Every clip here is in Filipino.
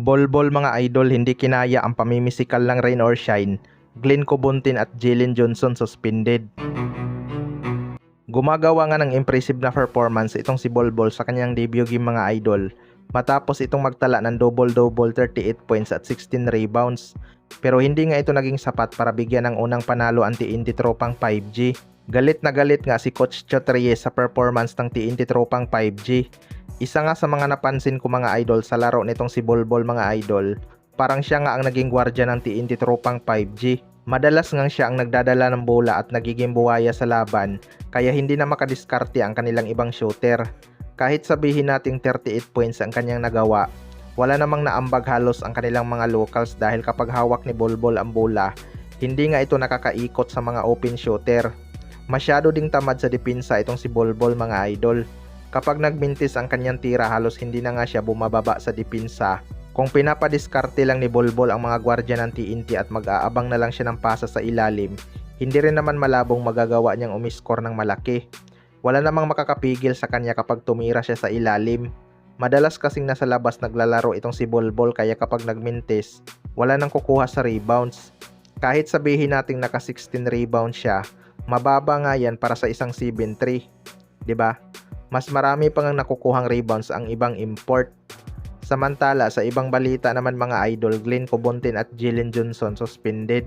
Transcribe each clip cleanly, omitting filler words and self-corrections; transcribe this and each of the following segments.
Bolbol mga idol, hindi kinaya ang pamimisikal ng Rain or Shine. Glenn Cobontin at Jalen Johnson suspended. Gumagawa nga ng impressive na performance itong si Bolbol sa kanyang debut game mga idol. Matapos itong magtala ng double-double 38 points at 16 rebounds. Pero hindi nga ito naging sapat para bigyan ng unang panalo ang TNT Tropang 5G. Galit na galit nga si Coach Chot Reyes sa performance ng TNT Tropang 5G. Isa nga sa mga napansin ko mga idol sa laro nitong si Bolbol mga idol, parang siya nga ang naging gwardya ng TNT Tropang 5G. Madalas nga siya ang nagdadala ng bola at nagiging buwaya sa laban, kaya hindi na makadiskarte ang kanilang ibang shooter. Kahit sabihin nating 38 points ang kanyang nagawa, wala namang naambag halos ang kanilang mga locals dahil kapag hawak ni Bolbol ang bola, hindi nga ito nakakaikot sa mga open shooter. Masyado ding tamad sa depensa itong si Bolbol mga idol. Kapag nagmintis ang kanyang tira halos hindi na nga siya bumababa sa depensa. Kung pinapadiskarte lang ni Bolbol ang mga gwardya ng TNT at mag-aabang na lang siya ng pasa sa ilalim, hindi rin naman malabong magagawa niyang umiskor ng malaki. Wala namang makakapigil sa kanya kapag tumira siya sa ilalim. Madalas kasing nasa labas naglalaro itong si Bolbol kaya kapag nagmintis, wala nang kukuha sa rebounds. Kahit sabihin nating naka 16 rebounds siya, mababa nga yan para sa isang 7-3. 'Di ba? Mas marami pang nakukuhang rebounds ang ibang import. Samantala sa ibang balita naman mga idol, Glenn Cobontin at Jalen Johnson suspended.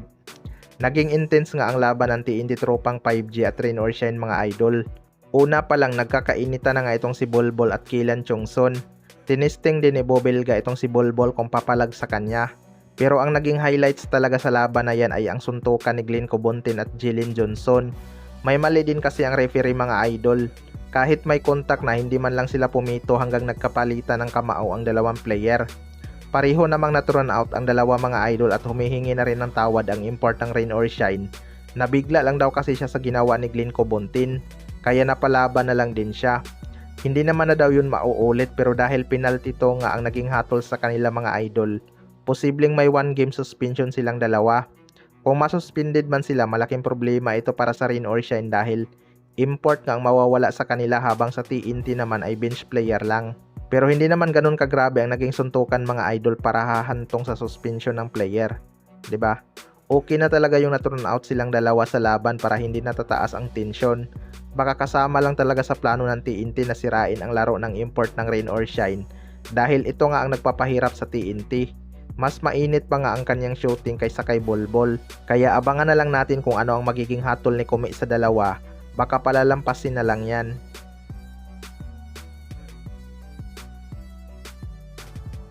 Naging intense nga ang laban ng TNT Tropang 5G at Rain or Shine mga idol. Una pa lang nagkakainita na nga itong si Bolbol at Keelan Chongson. Tinesting din ni Bobelga itong si Bolbol kung papalag sa kanya. Pero ang naging highlights talaga sa laban na yan ay ang suntukan ni Glenn Cobontin at Jalen Johnson. May mali din kasi ang referee mga idol. Kahit may contact na hindi man lang sila pumito hanggang nagkapalitan ng kamao ang dalawang player. Pareho namang na-run out ang dalawa mga idol at humihingi na rin ng tawad ang import ng Rain or Shine. Nabigla lang daw kasi siya sa ginawa ni Glenn Cobontin, kaya napalaban na lang din siya. Hindi naman na daw yun mauulit pero dahil penalty to nga ang naging hatol sa kanila mga idol, posibleng may 1 game suspension silang dalawa. Kung masuspended man sila, malaking problema ito para sa Rain or Shine dahil import nga ang mawawala sa kanila habang sa TNT naman ay bench player lang. Pero hindi naman ganun kagrabe ang naging suntukan mga idol para hahantong sa suspension ng player. 'Di ba? Okay na talaga yung na-turn out silang dalawa sa laban para hindi natataas ang tensyon. Baka kasama lang talaga sa plano ng TNT na sirain ang laro ng import ng Rain or Shine dahil ito nga ang nagpapahirap sa TNT. Mas mainit pa nga ang kanyang shooting kaysa kay Bolbol. Kaya abangan na lang natin kung ano ang magiging hatol ni Kumi sa dalawa. Baka palalampasin na lang yan.